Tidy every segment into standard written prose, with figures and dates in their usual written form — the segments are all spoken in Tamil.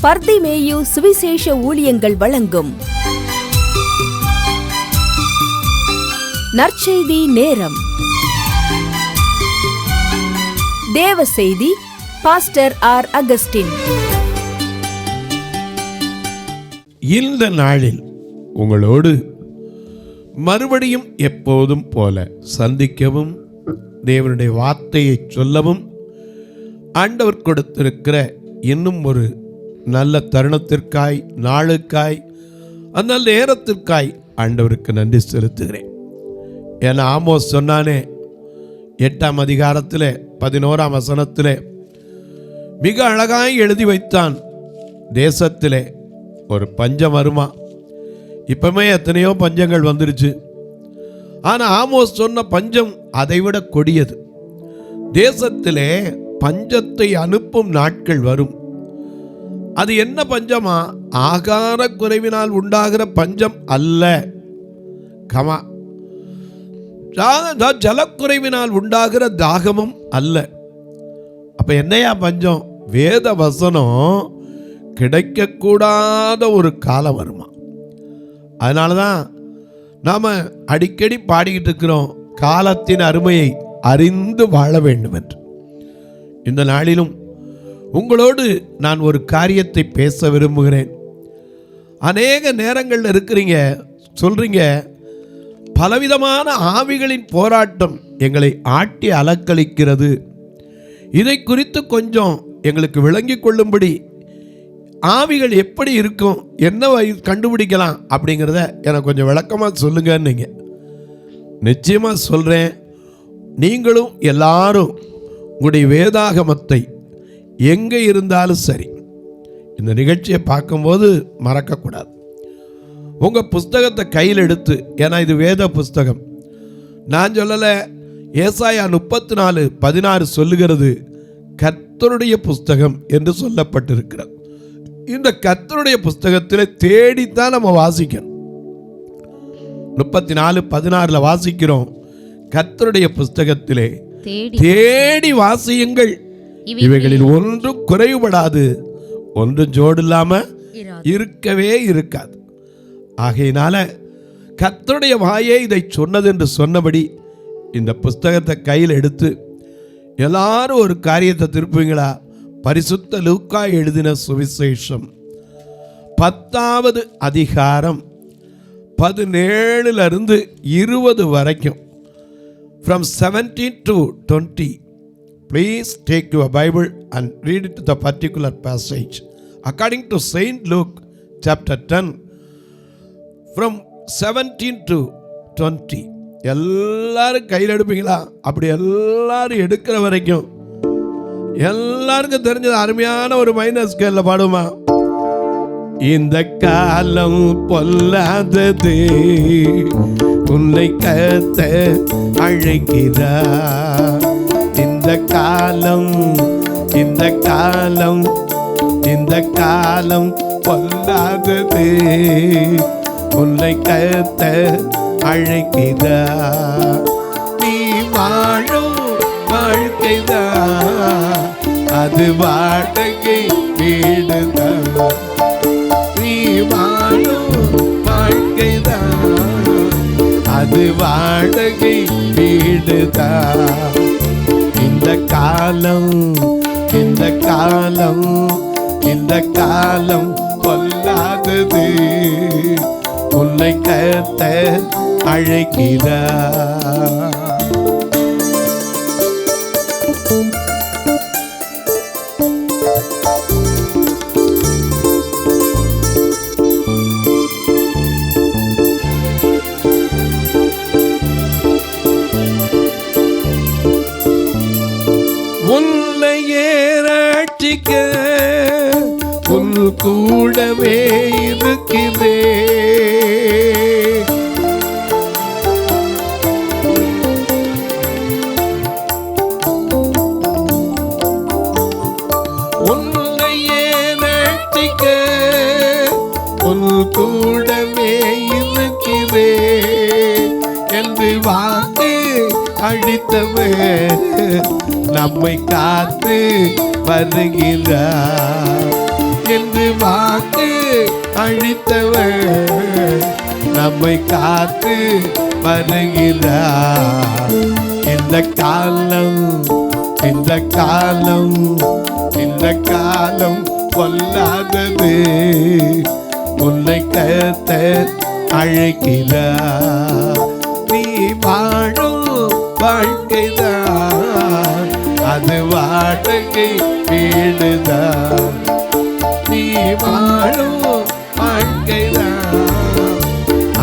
பர்திமேயு சுவிசேஷ ஊழியங்கள் வழங்கும் நற்செய்தி நேரம். தேவ செய்தி பாஸ்டர் ஆர். அகஸ்டின். இந்த நாளில் உங்களோடு மறுபடியும் எப்போதும் போல சந்திக்கவும், தேவனுடைய வார்த்தையை சொல்லவும் ஆண்டவர் கொடுத்திருக்கிற இன்னும் ஒரு நல்ல தருணத்திற்காய், நாளுக்காய், அந்த நேரத்திற்காய் ஆண்டவருக்கு நன்றி செலுத்துகிறேன். ஏன்னா ஆமோஸ் சொன்னானே 8ஆம் அதிகாரத்தில் 11ஆம் வசனத்தில் மிக அழகாய் எழுதி வைத்தான், தேசத்திலே ஒரு பஞ்சம் வருமா. இப்பவுமே எத்தனையோ பஞ்சங்கள் வந்துருச்சு. ஆனால் ஆமோஸ் சொன்ன பஞ்சம் அதைவிட கொடியது. தேசத்திலே பஞ்சத்தை அனுப்பும் நாட்கள் வரும். அது என்ன பஞ்சமா? ஆகார குறைவினால் உண்டாகிற பஞ்சம் அல்ல. கமா ஜலக்குறைவினால் உண்டாகிற தாகமும் அல்ல. அப்ப என்னையா பஞ்சம்? வேத வசனம் கிடைக்கக்கூடாத ஒரு காலம் வருமா. அதனாலதான் நாம அடிக்கடி பாடிக்கிட்டு இருக்கிறோம், காலத்தின் அருமையை அறிந்து வாழ வேண்டும் என்று. இந்த நாளிலும் உங்களோடு நான் ஒரு காரியத்தை பேச விரும்புகிறேன். அநேக நேரங்களில் இருக்கிறீங்க, சொல்றீங்க, பலவிதமான ஆவிகளின் போராட்டம் எங்களை ஆட்டி அலக்களிக்கிறது. இதை குறித்து கொஞ்சம் எங்களுக்கு விளங்கி கொள்ளும்படி, ஆவிகள் எப்படி இருக்கும், என்ன கண்டுபிடிக்கலாம் அப்படிங்கிறத எனக்கு கொஞ்சம் விளக்கமாக சொல்லுங்கன்னு. நிச்சயமாக சொல்கிறேன். நீங்களும் எல்லாரும் உங்களுடைய வேதாகமத்தை எங்கே இருந்தாலும் சரி, இந்த நிகழ்ச்சியை பார்க்கும்போது மறக்கக்கூடாது. உங்கள் புஸ்தகத்தை கையில் எடுத்து, ஏன்னா இது வேத புஸ்தகம், நான் சொல்லலை. ஏசாயா 34:16 சொல்லுகிறது கர்த்தருடைய புஸ்தகம் என்று சொல்லப்பட்டிருக்கிறது. இந்த கர்த்தருடைய புஸ்தகத்தில் தேடித்தான் நம்ம வாசிக்கணும். 34:16 வாசிக்கிறோம், கர்த்தருடைய புஸ்தகத்திலே தேடி வாசியுங்கள், இவைகளில் ஒன்றும் குறைவுபடாது, ஒன்றும் ஜோடு இல்லாம இருக்கவே இருக்காது. ஆகையினால கர்த்தருடைய வாயே இதை சொன்னது என்று சொன்னபடி இந்த புஸ்தகத்தை கையில் எடுத்து எல்லாரும் ஒரு காரியத்தை திருப்புவீங்களா? பரிசுத்த லூக்கா எழுதின சுவிசேஷம் 10வது அதிகாரம் 17 20 வரைக்கும், from 17 to 20. Please take your Bible and read it to the particular passage. According to Saint Luke chapter 10, from 17 to 20. எல்லாரும் கையில் எடுப்பீங்களா? அப்படி எல்லாரும் எடுக்கிற வரைக்கும் எல்லாருக்கும் தெரிஞ்சது அருமையான ஒரு மைனர் ஸ்கேல்ல பாடுமா? இந்த காலம் பொல்லாதது, உன்னை கர்த்தர் அழைக்கிறார். இந்த காலம் பொல்லாதது, உன்னை கர்த்தர் அழைக்கிறார். நீ வாழும் வாழ்க்கைதான், அது வாடகை வீடுதான். நீ வாழும் வாழ்க்கைதான், அது வாடகை வீடுதான். இந்த காலம் பொல்லாதது, உன்னை கர்த்தர் அழைக்கிறார். உன்னையே ரட்சிக்க உன் கூடவே இருக்கிறேன். உன்னையே ரட்சிக்க உன் கூடவே இருக்கிறேன் என்று வாக்கு அழித்தவர் நம்மை காத்து வருகிறார் என்று வாக்கு அழித்தவர் நம்மை காத்து வருகிறார். இந்த காலம் இந்த காலம் இந்த காலம் கொல்லாதது, உன்னை கர்த்தர் அழைக்கிறார். நீ வாழும் வாழ்க்கைதான் அது வாடகை வீடுதான். நீ வாழும் வாழ்க்கைதான்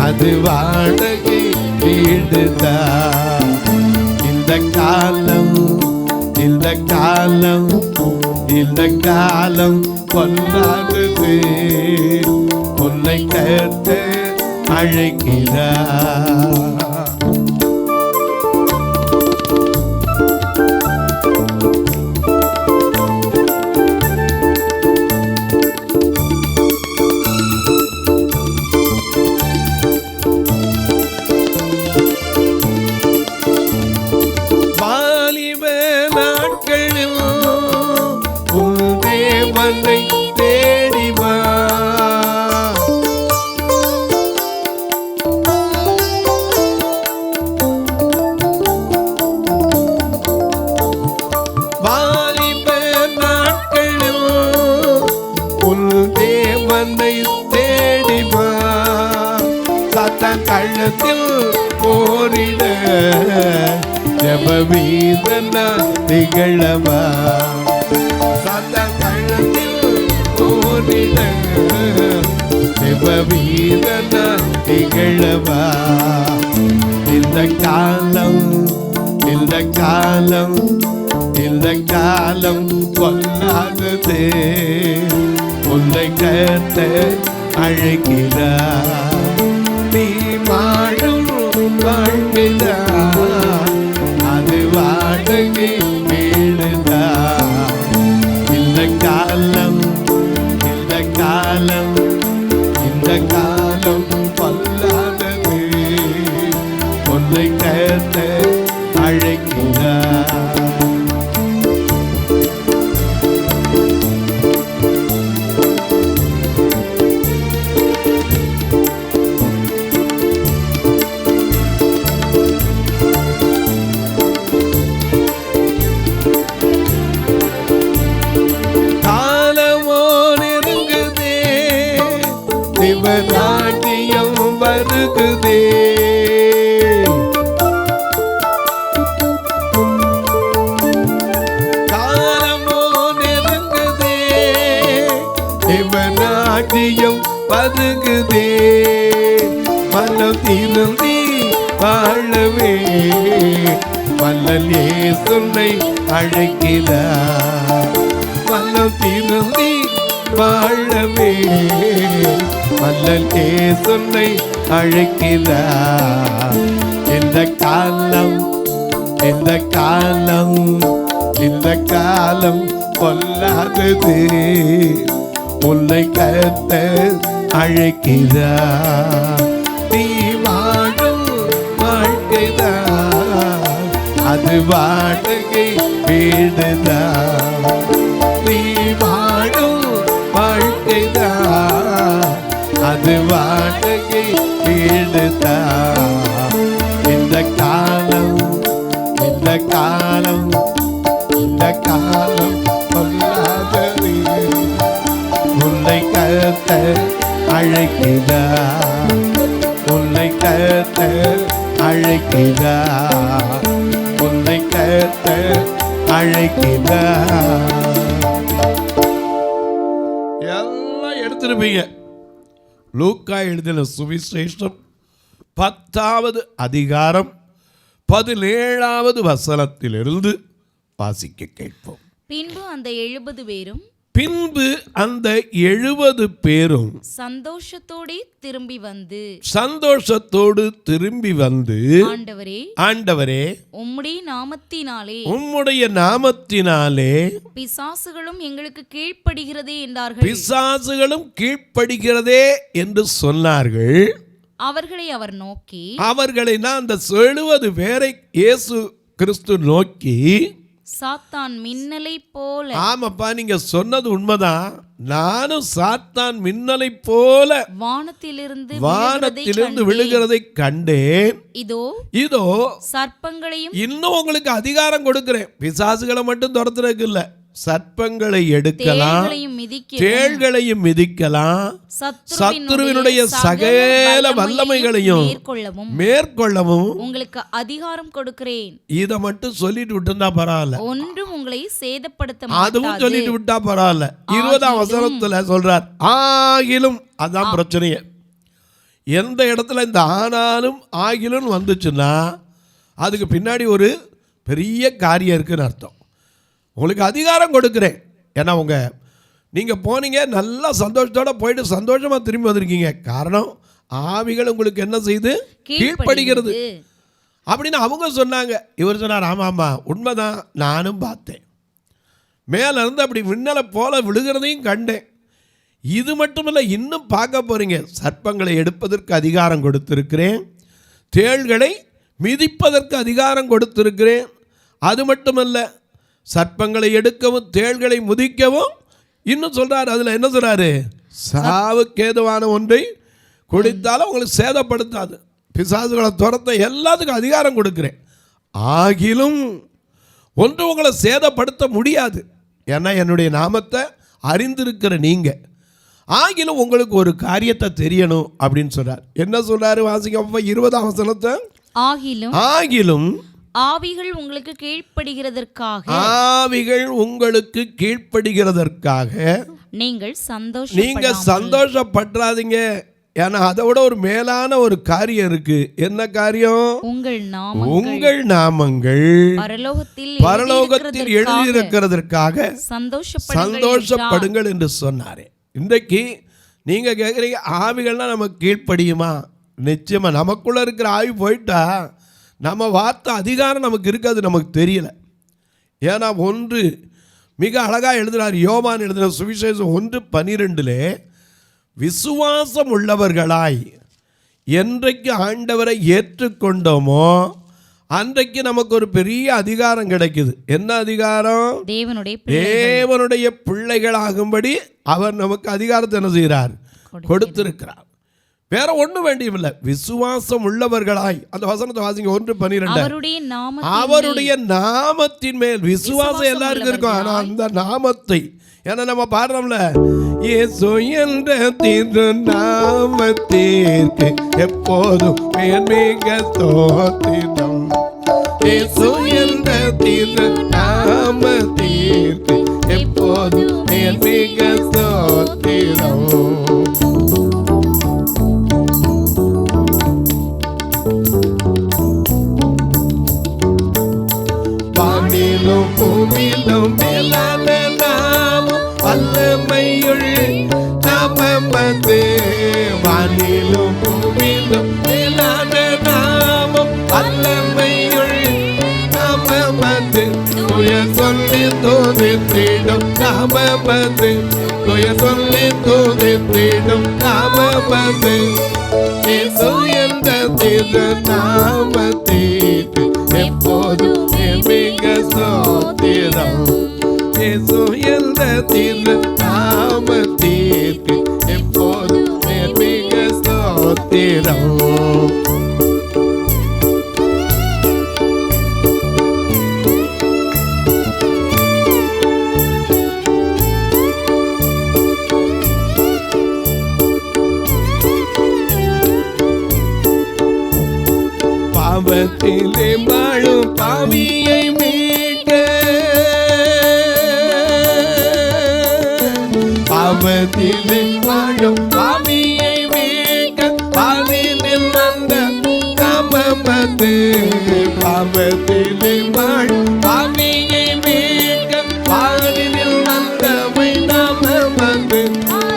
அது வாடகை வீடுதான். இந்த காலம் இந்த காலம் இந்த காலம் கொல்லாதது, உன்னை கர்த்தர் அழைக்கிறார். தேவனை தேடி வா. வாலிப நாட்களில் உன் தேவனை தேடி வா. சாத்தான் கள்ளத்தில் போரிட ஜெப வீரனா திகழவா. வீரனா திகழவா. இந்த காலம் இந்த காலம் இந்த காலம் கொல்லாதது, உன்னை கர்த்தர் அழைக்கிறார். நீ வாழும் வாழ்க்கைதான் அது வாடகை வீடுதான். இந்த காலம் இந்த காலம் இந்த காலம் கொல்லாதது, உன்னை கர்த்தர் அழைக்கிறார். நாட்டியம் வருகுதே. காலமோ நெருங்குதே, நாட்டியம் வருகுதே. மனம் திருந்தி வாழவே வல்லல் இயேசுவை அழைக்கிறார். மனம் திருந்தி வாழவே வல்லல் இயேசுவை அழைக்கிறார். இந்த காலம் இந்த காலம் இந்த காலம் கொல்லாதது, உன்னை கர்த்தர் அழைக்கிறார். நீ வாழும் வாழ்க்கைதான் அது வாடகை வீடுதான். நீ வாழும் வாழ்க்கைதான் அது வாடகை வீடுதான். இந்த காலம் இந்த காலம் இந்த காலம் கொல்லாதது, உன்னை கர்த்தர் அழைக்கிறார். உன்னை கர்த்தர் அழைக்கிறார். உன்னை கர்த்தர் அழைக்கிறார். எல்லாம் எடுத்துருப்பீங்க. லூக்கா எழுதின சுவிசேஷம் 10வது அதிகாரம் 17வது வசனத்திலிருந்து வாசிக்க கேட்போம். பின்பு அந்த 70 பேரும் சந்தோஷத்தோடு திரும்பி வந்து ஆண்டவரே உம்முடைய நாமத்தினாலே பிசாசுகளும் எங்களுக்கு கீழ்ப்படுகிறதே என்றார்கள். பிசாசுகளும் கீழ்ப்படுகிறதே என்று சொன்னார்கள். அவர்களை நான் அந்த 70 பேரை இயேசு கிறிஸ்து நோக்கி, சாத்தான் மின்னலை போல. ஆமாப்பா, நீங்க சொன்னது உண்மைதான். நானும் சாத்தான் மின்னலை போல வானத்திலிருந்து விழுகிறதை கண்டேன். இதோ சர்ப்பங்களையும் இன்னும் உங்களுக்கு அதிகாரம் கொடுக்கிறேன். பிசாசுகளை மட்டும் துரத்துறதுக்கு இல்ல, சர்ப்பங்களை எடுக்கலாம், தேள்களையும் மிதிக்கலாம், சத்துருவினுடைய சகல வல்லமைகளையும் மேற்கொள்ளவும் உங்களுக்கு அதிகாரம் கொடுக்கிறேன். இத மட்டும் சொல்லிட்டு விட்டுருந்தா பரவாயில்ல, ஒன்றும் உங்களை சேதப்படுத்த அதுவும் சொல்லிட்டு விட்டா பரவாயில்ல. 20ஆம் வசனத்துல சொல்றார், ஆகிலும். அதான் பிரச்சனையே. எந்த இடத்துல இந்த ஆனாலும் ஆகிலும் வந்துச்சுன்னா அதுக்கு பின்னாடி ஒரு பெரிய காரியம் இருக்குன்னு அர்த்தம். உங்களுக்கு அதிகாரம் கொடுக்குறேன். ஏன்னா நீங்கள் போனீங்க, நல்லா சந்தோஷத்தோடு போயிட்டு சந்தோஷமாக திரும்பி வந்திருக்கீங்க. காரணம், ஆவிகள் உங்களுக்கு என்ன செய்து கீழ்ப்படுகிறது அப்படின்னு அவங்க சொன்னாங்க. இவர் சொன்னார், ஆமாம்மா உண்மைதான், நானும் பார்த்தேன். மேலே இருந்து அப்படி மின்னலை போல விழுகிறதையும் கண்டேன். இது மட்டும் இல்லை, இன்னும் பார்க்க போகிறீங்க. சர்ப்பங்களை எடுப்பதற்கு அதிகாரம் கொடுத்திருக்கிறேன், தேள்களை மிதிப்பதற்கு அதிகாரம் கொடுத்திருக்கிறேன். அது மட்டுமல்ல, சர்ப்பங்களை எடுக்கவும் தேள்களை முதிக்கவும் இன்னும் சொல்றாரு. அதுல என்ன சொல்றாரு? சாவுக்கேதுவான ஒன்றை குடித்தாலும் உங்களுக்கு சேதப்படுத்தாது, பிசாசுகளை துரத்த எல்லாத்துக்கும் அதிகாரம் கொடுக்கிறேன். ஆகிலும் ஒன்று உங்களை சேதப்படுத்த முடியாது, ஏன்னா என்னுடைய நாமத்தை அறிந்திருக்கிற நீங்க. ஆகிலும் உங்களுக்கு ஒரு காரியத்தை தெரியணும் அப்படின்னு சொல்றார். என்ன சொல்றாரு? வாசிக்க 20ஆம் வசனத்தை. ஆகிலும் ஆவிகள் உங்களுக்கு கீழ்ப்படுகிறதற்காக நீங்கள் சந்தோஷப்படாதீங்க. ஏன்னா அதை விட ஒரு மேலான ஒரு காரியம் இருக்கு. என்ன காரியம்? உங்கள் நாமங்கள் பரலோகத்தில் எழுதியிருக்கிறதற்காக சந்தோஷப்படுங்கள் என்று சொன்னாரே. இன்றைக்கு நீங்க கேட்குறீங்க, ஆவிகள்லாம் நமக்கு கீழ்ப்படியுமா? நிச்சயமா. நமக்குள்ள இருக்கிற ஆவி போயிட்டா நம்ம வார்த்தை அதிகாரம் நமக்கு இருக்காது, நமக்கு தெரியல. ஏன்னா ஒன்று மிக அழகாக எழுதுகிறார். யோவான் எழுதின சுவிசேஷம் 1:12 விசுவாசம் உள்ளவர்களாய் என்றைக்கு ஆண்டவரை ஏற்றுக்கொண்டோமோ அன்றைக்கு நமக்கு ஒரு பெரிய அதிகாரம் கிடைக்குது. என்ன அதிகாரம்? தேவனுடைய பிள்ளைகளாகும்படி அவர் நமக்கு அதிகாரத்தை என்ன செய்கிறார்? கொடுத்திருக்கிறார். வேற ஒன்றும் வேண்டியதில்லை. விசுவாசம் உள்ளவர்களாய். அந்த வசனத்தை வாசிங்க. 1:12 அவருடைய நாமத்தின் மேல் விசுவாசம் எல்லாருக்கும் இருக்கும். ஆனா அந்த நாமத்தை, ஏன்னா நம்ம பாடுறோம்ல, இயேசு என்ற திரு நாமத்திற்கு எப்போதும் மேன்மிக ஸ்தோத்திரம். இயேசு என்ற திரு நாமத்திற்கு எப்போதும் மேன்மிக ஸ்தோத்திரம். பூமியிலும் மேலான நாமம் வல்லமையுள் நாமமது. வானிலும் பூமியிலும் மேலான நாமம் வல்லமையுள் நாமமது. துய சொல்லி துதித்திடும் நாமமது. துய சொல்லி துதித்திடும் நாமமது. இயேசு என்ற திரு நாமத்திற்கு எப்போதும் மிக ஸ்தோத்திரம். இயேசு என்ற திரு நாமத்திற்கு எப்போதும் மிக ஸ்தோத்திரம். பாவத்திலே வாழும் பாவியை மீட்க, பாவத்திலே வாழும் பாவியை மீட்க பாவினில் வந்த நாமமது. பாவத்திலே வாழும் பாவியை மீட்க பாவினில் வந்தவை நாமமது.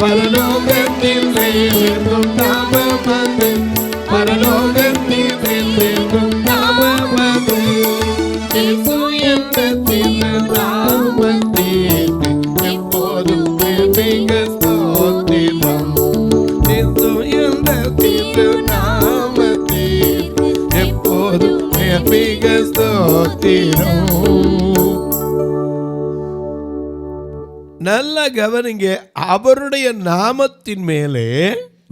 பரலோகத்தில் வேண்டும் நாமமது. பரலோகத்தில் வேண்டும் நாமமது. இயேசு என்ற திரு நாமத்திற்கு எப்போதும் மிக ஸ்தோத்திரம். இயேசு என்ற திரு நாமத்திற்கு எப்போதும் மிக ஸ்தோத்திரம். நல்லா கவனிங்க, அவருடைய நாமத்தின் மேலே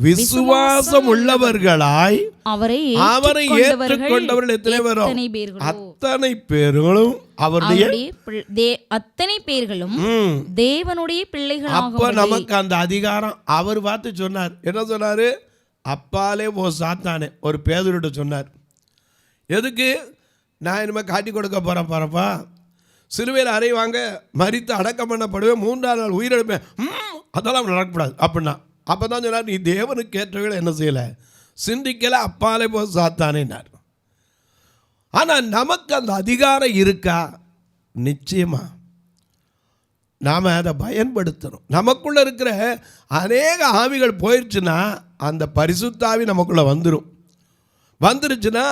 விசுவாசம் உள்ளவர்களாய் அவரை ஏற்றுக்கொண்டவர்கள் எத்தனை பேரும்? அத்தனை பேர்களும் அவருடைய அத்தனை பேர்களும் தேவனுடைய பிள்ளைகள். அப்ப நமக்கு அந்த அதிகாரம் அவர் பார்த்து சொன்னார். என்ன சொன்னாரு? அப்பாலே ஓ சாத்தானே, ஒரு பேதுருட்ட சொன்னார். எதுக்கு? நான் இனிமேல் காட்டி கொடுக்க போறேன் பாருப்பா, சிலுவையில் அறைவாங்க, மரித்து அடக்கம் பண்ணப்படுவேன், 3ஆம் நாள் உயிரிழப்பேன், அதெல்லாம் நடக்கக்கூடாது அப்படின்னா. அப்போ தான் சொன்னார், நீ தேவனுக்கு ஏற்றவர்களை என்ன செய்யலை, சிந்திக்கலை, அப்பாலே போ சாத்தானேனார். ஆனால் நமக்கு அந்த அதிகாரம் இருக்கா? நிச்சயமா நாம் அதை பயன்படுத்தணும். நமக்குள்ளே இருக்கிற அநேக ஆவிகள் போயிடுச்சுன்னா அந்த பரிசுத்தாவி நமக்குள்ளே வந்துருச்சுன்னா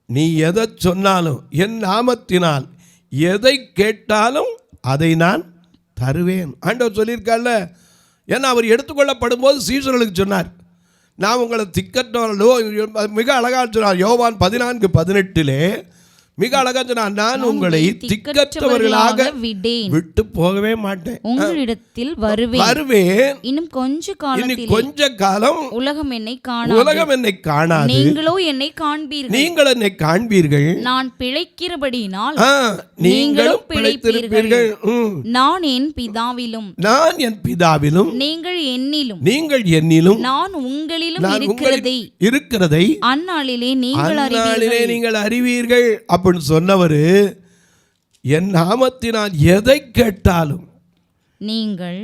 நீ எதை சொன்னாலும், என் நாமத்தினால் எதை கேட்டாலும் அதை நான் தருவேன் ஆண்டவர் சொல்லியிருக்கார்ல. ஏன்னா அவர் எடுத்துக்கொள்ளப்படும் போது சீஷர்களுக்கு சொன்னார், நான் உங்களை திக்கற்றவர்களோ, மிக அழகாக சொன்னார். யோவான் 14:18 மிக அழகா சொன்னார், நான் உங்களை திக்கற்றவர்களாக விட்டு போகவே மாட்டேன், உங்களிடத்தில் வருவேன். இன்னும் கொஞ்ச காலம் உலகம் என்னை காணாது, நீங்கள் என்னை காண்பீர்கள். நான் பிழைக்கிறபடியினால் நீங்களும் பிழைத்திருப்பீர்கள். நான் என் பிதாவிலும் நீங்கள் என்னிலும் நான் உங்களிலும் இருக்கிறதை அந்நாளிலே நீங்கள் அறிவீர்கள். அப்படின்னு சொன்னவர், என் நாமத்தினால் எதை கேட்டாலும் நீங்கள்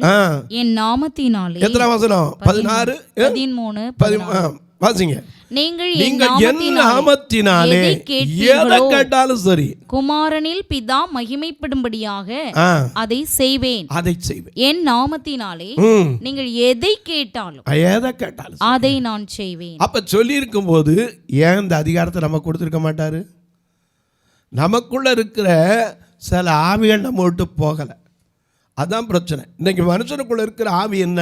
என் நாமத்தினாலே. எத்தனை வசனம்? 16 13 வாசிங்க. நீங்கள் என் நாமத்தினாலே எதை கேட்டாலும் சரி, குமாரனில் பிதா மகிமைப்படும்படியாக அதை செய்வேன். என் நாமத்தினாலே நீங்கள் எதை கேட்டாலும் அதை நான் செய்வேன். அப்ப சொல்லி இருக்கும் போது ஏன் இந்த அதிகாரத்தை நம்ம கொடுத்திருக்க மாட்டாரு? நமக்குள்ள இருக்கிற சில ஆவிகள் நம்ம விட்டு போகலை, அதான் பிரச்சனை. இன்னைக்கு மனுஷனுக்குள்ள இருக்கிற ஆவி என்ன?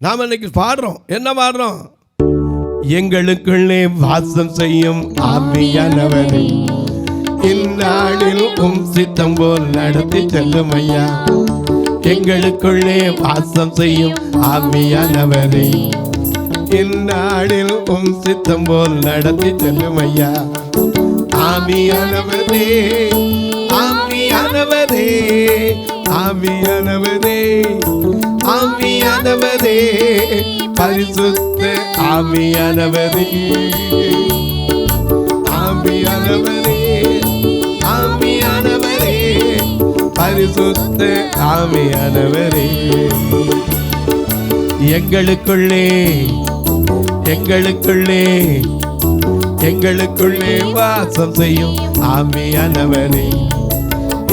நாம் இன்னைக்கு பாடுறோம், என்ன பாடுறோம்? எங்களுக்குள்ளே வாசம் செய்யும் ஆவியானவரே, இந்நாளில் உம் சித்தம் போல் நடத்தி செல்லும் ஐயா. எங்களுக்குள்ளே வாசம் செய்யும் ஆவியானவரே, இந்நாளில் உம் சித்தம் போல் நடத்தி செல்லும் ஐயா. ஆவியானவரே, ஆவியானவரே, ஆவியானவரே, ஆவியானவரே, பரிசுத்த ஆவியானவரே, ஆவியானவரே, ஆவியானவரே, பரிசுத்த ஆவியானவரே, எங்களுக்குள்ளே வாசம் செய்யும் ஆவியானவரே,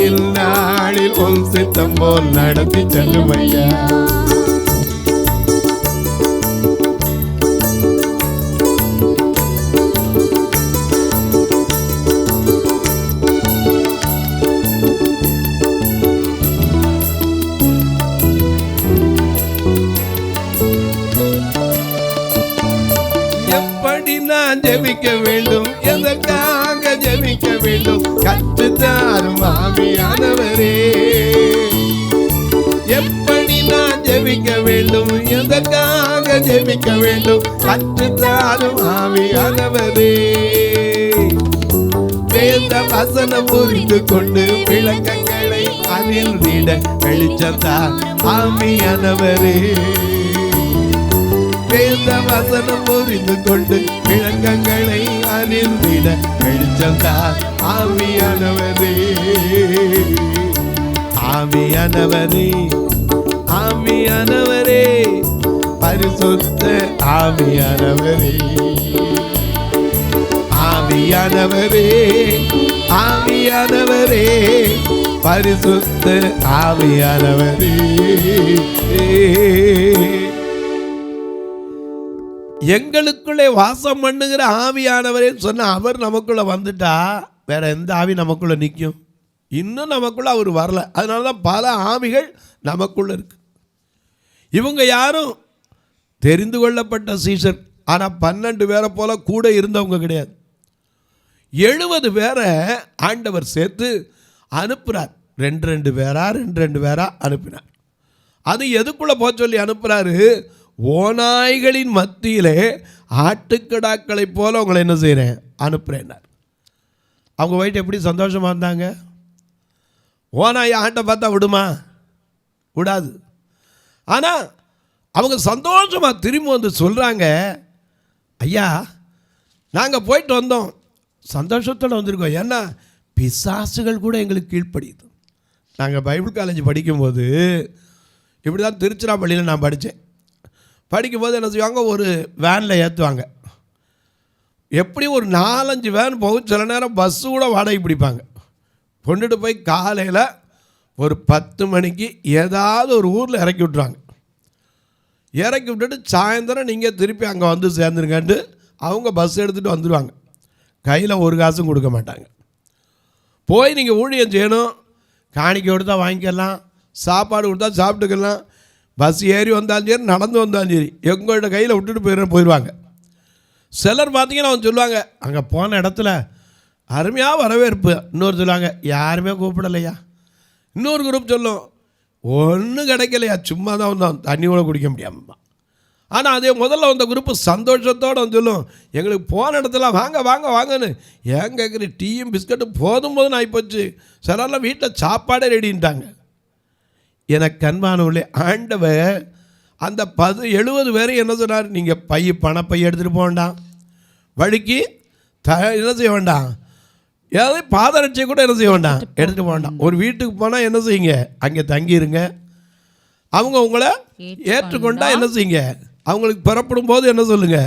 இந்நாளில் உம் சித்தம் போல் நடத்தி செல்லும் ஐயா. ஜெபிக்க வேண்டும், எதற்காக ஜெபிக்க வேண்டும், கற்றுத்தாரும் ஆவியானவரே. எப்படி நான் ஜெபிக்க வேண்டும், எதற்காக ஜெபிக்க வேண்டும், கற்றுத்தாரும் ஆவியானவரே. வேத வசனம் புரிந்து கொண்டு விளக்கங்களை அறிந்திட வெளிச்சத்தார் ஆவியானவரே. வேத வசனம் புரிந்து கொண்டு விளக்கங்களை அறிந்திட வெளிச்சத்தார் ஆவியானவரே. ஆவியானவரே, ஆவியானவரே, பரிசுத்த ஆவியானவரே, ஆவியானவரே, ஆவியானவரே, பரிசுத்த ஆவியானவரே. எங்களுக்குள்ளே வாசம் பண்ணுகிற ஆவியானவரே சொன்ன அவர் நமக்குள்ள வந்துட்டா வேற எந்த ஆவி நமக்குள்ள நிற்கும்? இன்னும் நமக்குள்ள அவர் வரல. அதனால தான் பல ஆவிகள் நமக்குள்ள இருக்கு. இவங்க யாரும் தெரிந்து கொள்ளப்பட்ட சீஷர், ஆனால் 12 பேரை போல கூட இருந்தவங்க கிடையாது. 70 பேரை ஆண்டவர் சேர்த்து அனுப்புகிறார். 2 பேரா அனுப்பினார். அது எதுக்குள்ளே போக சொல்லி அனுப்புகிறாரு? ஓநாய்களின் மத்தியிலே ஆட்டுக்கடாக்களைப் போல உங்களை என்ன செய்கிறேன், அனுப்புகிறேன்னார். அவங்க போயிட்டு எப்படி சந்தோஷமாக இருந்தாங்க? ஓநாய் ஆட்டை பார்த்தா விடுமா? விடாது. ஆனால் அவங்க சந்தோஷமாக திரும்பி வந்து சொல்கிறாங்க, ஐயா நாங்கள் போயிட்டு வந்தோம், சந்தோஷத்தோடு வந்திருக்கோம். ஏன்னா பிசாசுகள் கூட எங்களுக்கு கீழ்ப்படியுது. நாங்கள் பைபிள் காலேஜ் படிக்கும்போது இப்படி தான் திருச்சிராப்பள்ளியில் நான் படித்தேன். படிக்கும்போது என்ன செய்வாங்க, ஒரு வேனில் ஏற்றுவாங்க. எப்படி ஒரு 4-5 வேன் போகும். சில நேரம் பஸ்ஸு கூட வாடகை பிடிப்பாங்க. கொண்டுட்டு போய் காலையில் ஒரு 10 மணிக்கு ஏதாவது ஒரு ஊரில் இறக்கி விட்ருவாங்க. இறக்கி விட்டுட்டு சாயந்தரம் நீங்கள் திருப்பி அங்கே வந்து சேர்ந்துருங்கன்ட்டு அவங்க பஸ் எடுத்துகிட்டு வந்துடுவாங்க. கையில் ஒரு காசும் கொடுக்க மாட்டாங்க. போய் நீங்கள் ஊழியம் செய்யணும், காணிக்கை கொடுத்தா வாங்கிக்கலாம், சாப்பாடு கொடுத்தா சாப்பிட்டுக்கலாம், பஸ் ஏறி வந்தாலும் சரி நடந்து வந்தாலும் சரி எங்கள்கிட்ட கையில் விட்டுட்டு போயிடுவாங்க. சிலர் பார்த்தீங்கன்னா அவங்க சொல்லுவாங்க, அங்கே போன இடத்துல அருமையாக வரவேற்பு. இன்னொரு சொல்லுவாங்க, யாருமே கூப்பிடலையா. இன்னொரு குரூப் சொல்லும், ஒன்றும் கிடைக்கலையா, சும்மா தான் வந்தோம், தண்ணி கூட குடிக்க முடியாமல். ஆனால் அதே முதல்ல வந்த குரூப்பு சந்தோஷத்தோடு சொல்லும், எங்களுக்கு போன இடத்துல வாங்க வாங்க வாங்கன்னு. ஏன் கேட்குற, டீயும் பிஸ்கட்டும் போதும் போதும் ஆகிப்போச்சு. சிலர்லாம் வீட்டில் சாப்பாடே ரெடின்ட்டாங்க. எனக்கு அன்பானவர்களே, ஆண்டவர் அந்த 70 பேரை என்ன சொன்னார், நீங்கள் பணப்பை எடுத்துகிட்டு போக வேண்டாம், வழிக்கு என்ன செய்ய வேண்டாம், ஏதாவது பாதரட்சை கூட என்ன செய்ய வேண்டாம், எடுத்துகிட்டு போக வேண்டாம். ஒரு வீட்டுக்கு போனால் என்ன செய்யுங்க, அங்கே தங்கிடுங்க. அவங்க உங்களை ஏற்றுக்கொண்டா என்ன செய்யுங்க, அவங்களுக்கு பெறப்படும் போது என்ன சொல்லுங்க,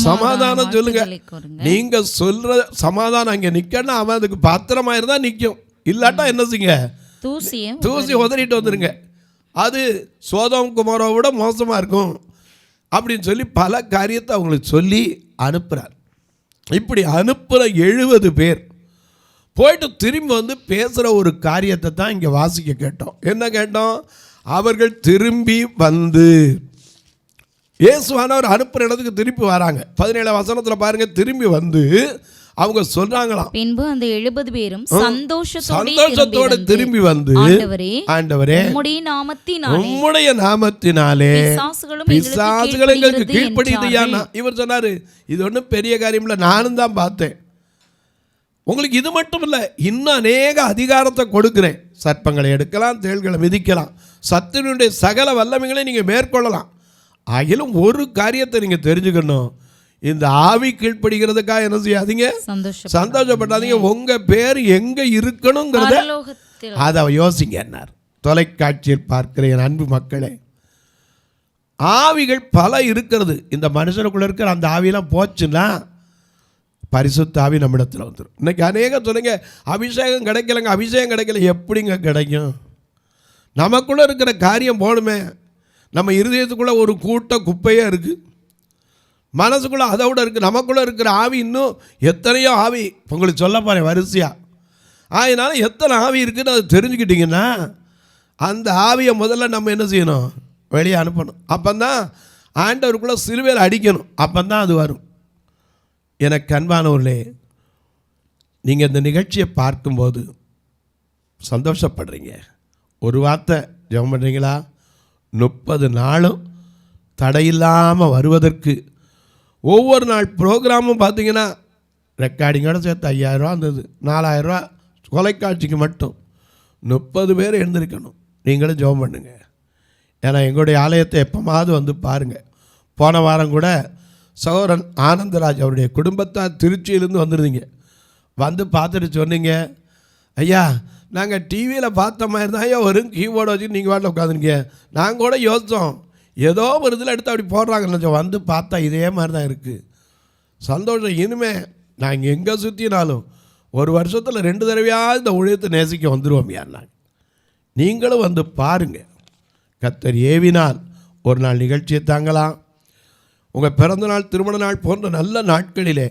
சமாதானம் சொல்லுங்க. நீங்கள் சொல்கிற சமாதானம் அங்கே நிற்கன்னா அவன் அதுக்கு பாத்திரமாக இருந்தால் நிற்கும். இல்லாட்டா என்ன செய்யுங்க, தூசி உதறிட்டு வந்துடுங்க. அது சோதோம் குமாரோவை விட மோசமாக இருக்கும் அப்படின்னு சொல்லி பல காரியத்தை அவங்களுக்கு சொல்லி அனுப்புகிறார். இப்படி அனுப்புகிற 70 பேர் போயிட்டு திரும்பி வந்து பேசுகிற ஒரு காரியத்தை தான் இங்கே வாசிக்க கேட்டோம். என்ன கேட்டோம்? அவர்கள் திரும்பி வந்து இயேசுவானவர் அனுப்புகிற இடத்துக்கு திருப்பி வராங்க. 17 வசனத்தில் பாருங்கள், திரும்பி வந்து அவங்க சொல்றாங்களாம், பின்பு அந்த 70 பேரும் சந்தோஷத்தோடு திரும்பி வந்து, ஆண்டவரே உம்முடைய நாமத்தினாலே பிசாசுகள் எங்களுக்கு கீழ்ப்படியுதையானா. இவர் சொன்னாரு, இது ஒன்றும் பெரிய காரியம் இல்லை, நானும் தான் பார்த்தேன். உங்களுக்கு இது மட்டும் இல்லை, இன்னும் அநேக அதிகாரத்தை கொடுக்குறேன். சர்ப்பங்களை எடுக்கலாம், தேள்களை மிதிக்கலாம், சத்துருடைய சகல வல்லமைகளை நீங்கள் மேற்கொள்ளலாம். ஆகிலும் ஒரு காரியத்தை நீங்கள் தெரிஞ்சுக்கணும், இந்த ஆவி கீழ்ப்படுகிறதுக்காக என்ன செய்யாதீங்க, சந்தோஷப்படாதீங்க. உங்க பேர் எங்க இருக்கணுங்கிறத அதை யோசிங்க. என்னார் தொலைக்காட்சியில் பார்க்கிற என் அன்பு மக்களே, ஆவிகள் பல இருக்கிறது. இந்த மனுஷனுக்குள்ள இருக்கிற அந்த ஆவியெல்லாம் போச்சுன்னா பரிசுத்த ஆவி நம்மிடத்தில் வந்துடும். இன்னைக்கு அநேகம் சொல்லுங்க, அபிஷேகம் கிடைக்கலங்க, அபிஷேகம் கிடைக்கல. எப்படிங்க கிடைக்கும்? நமக்குள்ளே இருக்கிற காரியம் போகணுமே. நம்ம இருதயத்துக்குள்ளே ஒரு கூட்ட குப்பையே இருக்குது, மனசுக்குள்ளே அதை விட இருக்குது. நமக்குள்ளே இருக்கிற ஆவி இன்னும் எத்தனையோ ஆவி உங்களுக்கு சொல்ல போகிறேன் வரிசையாக. அதனால எத்தனை ஆவி இருக்குதுன்னு அதை தெரிஞ்சுக்கிட்டிங்கன்னா அந்த ஆவியை முதல்ல நம்ம என்ன செய்யணும், வெளியே அனுப்பணும். அப்போந்தான் ஆண்டவருக்குள்ளே சிலுவையில் அடிக்கணும், அப்போந்தான் அது வரும். எனக்கு அன்பானவர்களே, நீங்கள் இந்த நிகழ்ச்சியை பார்க்கும்போது சந்தோஷப்படுறீங்க. ஒரு வார்த்தை ஜெபம் பண்ணுறீங்களா? 30 நாளும் தடையில்லாமல் வருவதற்கு ஒவ்வொரு நாள் ப்ரோக்ராமும் பார்த்தீங்கன்னா ரெக்கார்டிங்கோட சேர்த்து 5000 ரூபா இருந்தது, 4000 ரூபா தொலைக்காட்சிக்கு மட்டும். 30 பேர் எழுந்திருக்கணும். நீங்களும் ஜெபம் பண்ணுங்க. ஏன்னா எங்களுடைய ஆலயத்தை எப்போமாவது வந்து பாருங்கள். போன வாரம் கூட சகோதரன் ஆனந்தராஜ் அவருடைய குடும்பத்தார் திருச்சியிலேருந்து வந்துருந்தீங்க. வந்து பார்த்துட்டு சொன்னீங்க, ஐயா நாங்கள் டிவியில் பார்த்த மாதிரி தான் ஐயா வரும், கீபோர்டு வச்சு நீங்கள் வாட்டில் உட்காந்துருங்க. நாங்கள் கூட யோசித்தோம், ஏதோ ஒரு இதில் எடுத்து அப்படி போடுறாங்க, வந்து பார்த்தா இதே மாதிரி தான் இருக்குது. சந்தோஷம். இனிமேல் நாங்கள் எங்கே சுற்றினாலும் ஒரு வருஷத்தில் 2 தடவையாவது இந்த ஊழியத்தை நேசிக்க வந்துடுவோம். நாங்கள் நீங்களும் வந்து பாருங்கள். கர்த்தர் ஏவினால் ஒரு நாள் நிகழ்ச்சியை தாங்கலாம். உங்கள் பிறந்த நாள், திருமண நாள் போன்ற நல்ல நாட்களிலே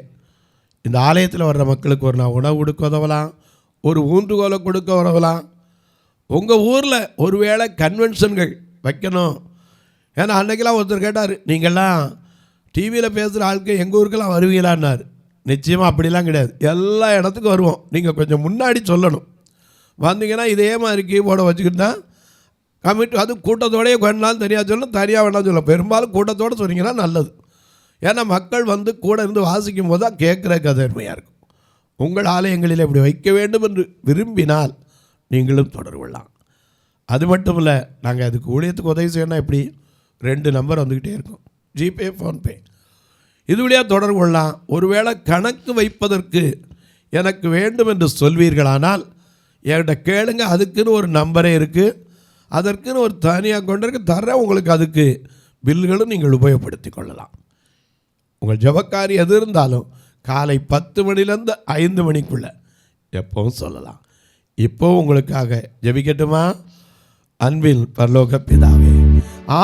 இந்த ஆலயத்தில் வர்ற மக்களுக்கு ஒரு நாள் உணவு கொடுக்க உதவலாம், ஒரு ஊன்றுகோலை கொடுக்க உதவலாம். உங்கள் ஊரில் ஒருவேளை கன்வென்ஷன்கள் வைக்கணும். ஏன்னா அன்றைக்கெல்லாம் ஒருத்தர் கேட்டார், நீங்கள்லாம் டிவியில் பேசுகிற ஆட்கள் எங்கள் ஊருக்கெல்லாம் வருவீங்களான்னார். நிச்சயமாக அப்படிலாம் கிடையாது, எல்லா இடத்துக்கும் வருவோம். நீங்கள் கொஞ்சம் முன்னாடி சொல்லணும். வந்தீங்கன்னா இதே மாதிரி கீபோர்டை வச்சுக்கிட்டு தான் கமிட்டி அது கூட்டத்தோடய கொஞ்ச நாள் தனியாக சொல்லணும், தனியாக வேணாம் சொல்ல. பெரும்பாலும் கூட்டத்தோடு சொன்னீங்கன்னா நல்லது. ஏன்னா மக்கள் வந்து கூட இருந்து வாசிக்கும் போது தான் கேட்குறதுக்கு அது அருமையாக இருக்கும். உங்கள் ஆலயங்களில் இப்படி வைக்க வேண்டும் என்று விரும்பினால் நீங்களும் தொடர்பு கொள்ளலாம். அது மட்டும் இல்லை, நாங்கள் அதுக்கு ஊழியத்துக்கு உதவி செய்யணும். எப்படி 2 நம்பர் வந்துக்கிட்டே இருக்கும், ஜிபே, ஃபோன்பே. இது வழியாக தொடர்பு கொள்ளலாம். ஒருவேளை கணக்கு வைப்பதற்கு எனக்கு வேண்டும் என்று சொல்வீர்களானால் என்கிட்ட கேளுங்க. அதுக்குன்னு ஒரு நம்பரே இருக்குது, அதற்குன்னு ஒரு தனியாக கொண்டிருக்கு தர. உங்களுக்கு அதுக்கு பில்களும் நீங்கள் உபயோகப்படுத்தி கொள்ளலாம். உங்கள் ஜபக்காரி எது இருந்தாலும் காலை 10 மணிலேருந்து 5 மணிக்குள்ளே எப்பவும் சொல்லலாம். இப்போது உங்களுக்காக ஜெபிக்கட்டுமா? அன்பில் பரலோக பிதாவே,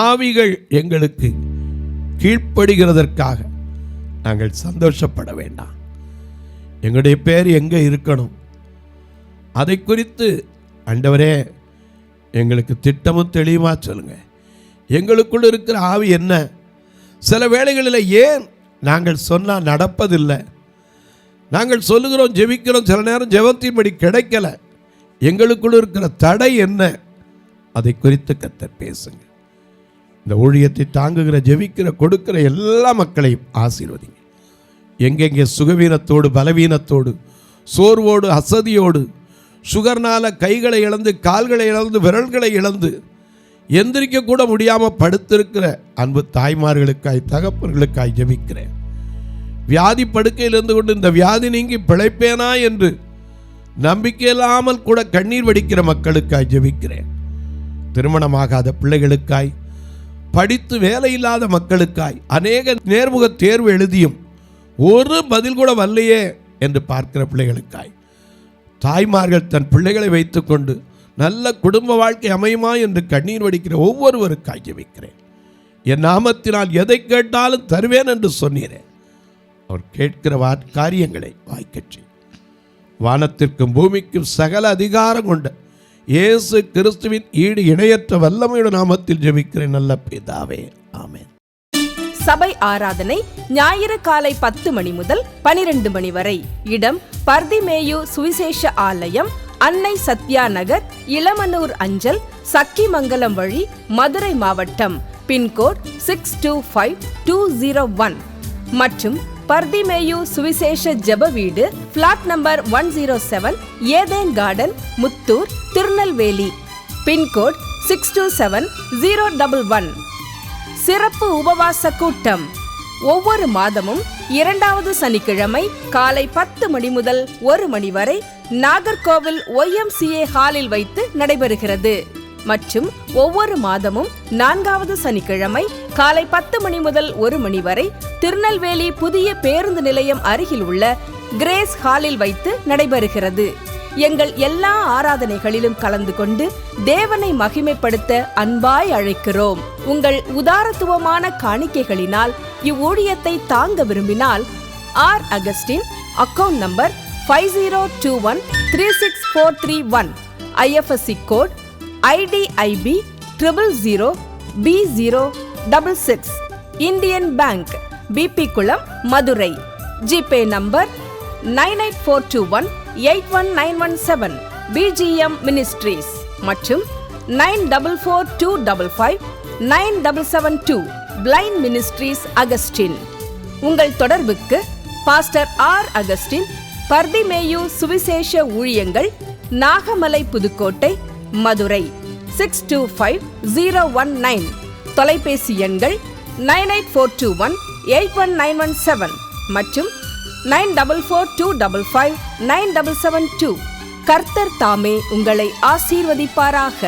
ஆவிகள் எங்களுக்கு கீழ்ப்படுகிறதற்காக நாங்கள் சந்தோஷப்பட வேண்டாம். எங்களுடைய பேர் எங்கே இருக்கணும் அதை குறித்து ஆண்டவரே எங்களுக்கு திட்டமும் தெளிவாக சொல்லுங்கள். எங்களுக்குள் இருக்கிற ஆவி என்ன? சில வேளைகளில் ஏன் நாங்கள் சொன்னால் நடப்பதில்லை? நாங்கள் சொல்லுகிறோம், ஜெபிக்கிறோம், சில நேரம் ஜெபத்தின்படி கிடைக்கல. எங்களுக்குள் இருக்கிற தடை என்ன? அதை குறித்து கர்த்தர் பேசுங்க. இந்த ஊழியத்தை தாங்குகிற, ஜெபிக்கிற, கொடுக்கிற எல்லா மக்களையும் ஆசீர்வதிங்க. எங்கெங்கே சுகவீனத்தோடு, பலவீனத்தோடு, சோர்வோடு, அசதியோடு, சுகர்னால கைகளை இழந்து, கால்களை இழந்து, விரல்களை இழந்து எந்திரிக்க கூட முடியாமல் படுத்திருக்கிற அன்பு தாய்மார்களுக்காய், தகப்பர்களுக்காய் ஜெபிக்கிறேன். வியாதி படுக்கையில் இருந்து கொண்டு இந்த வியாதி நீங்கி பிழைப்பேனா என்று நம்பிக்கை இல்லாமல் கூட கண்ணீர் வடிக்கிற மக்களுக்காய் ஜெபிக்கிறேன். திருமணமாகாத பிள்ளைகளுக்காய், படித்து வேலை இல்லாத மக்களுக்காய், அநேக நேர்முக தேர்வு எழுதியும் ஒரு பதில் கூட வரலையே என்று பார்க்கிற பிள்ளைகளுக்காய், தாய்மார்கள் தன் பிள்ளைகளை வைத்துக்கொண்டு நல்ல குடும்ப வாழ்க்கை அமையுமா என்று கண்ணீர் வடிக்கிற ஒவ்வொருவருக்காய் ஜெபிக்கிறேன். என் நாமத்தினால் எதை கேட்டாலும் தருவேன் என்று சொன்னீரேன். அவர் கேட்கிற காரியங்களை வாய்க்கட்சி வானத்திற்கும் பூமிக்கும் சகல அதிகாரம் கொண்ட இயேசு கிறிஸ்துவின் ஈடு இணையற்ற வல்லமையுடைய நாமத்தில் ஜெபிக்கிறேன் நல்ல பிதாவே, ஆமென். சபை ஆராதனை ஞாயிறு காலை 10 மணி முதல் 12 மணி வரை. இடம் பர்திமேயு சுவிசேஷ ஆலயம், அன்னை சத்யா நகர், இளமனூர் அஞ்சல், சக்கிமங்கலம் வழி, மதுரை மாவட்டம். பின்கோட் 625201 மற்றும் பர்திமேயு சுவிசேஷ ஜெப வீடு, plot number 107, Eden garden, Muthur, Tirunelveli. Pincode 627011. சிறப்பு உபவாச கூட்டம் ஒவ்வொரு மாதமும் 2வது சனிக்கிழமை காலை 10 மணி முதல் 1 மணி வரை நாகர்கோவில் YMCA ஹாலில் வைத்து நடைபெறுகிறது. மற்றும் ஒவ்வொரு மாதமும் 4வது சனிக்கிழமை காலை 10 மணி முதல் 1 மணி வரை திருநெல்வேலி புதிய பேருந்து நிலையம் அருகில் உள்ள கிரேஸ் ஹாலில் வைத்து நடைபெறுகிறது. எங்கள் எல்லா ஆராதனைகளிலும் கலந்து கொண்டு தேவனை மகிமைப்படுத்த அன்பாய் அழைக்கிறோம். உங்கள் உதாரத்துவமான காணிக்கைகளினால் இவ்வூழியத்தை தாங்க விரும்பினால் R Augustine, account number 5021364331, IFSC code IDIB 000B066, Indian bank, BP குளம், Madurai. GPay number 9842181917, BGM ministries மற்றும் 9442559772, பிளைண்ட் மினிஸ்ட்ரீஸ் அகஸ்டின். உங்கள் தொடர்புக்கு பாஸ்டர் ஆர் அகஸ்டின், பர்திமேயு சுவிசேஷ ஊழியங்கள், நாகமலை, புதுக்கோட்டை, மதுரை 625019. தொலைபேசி எண்கள் 9842181917 மற்றும் 9442559772. கர்த்தர் தாமே உங்களை ஆசீர்வதிப்பாராக.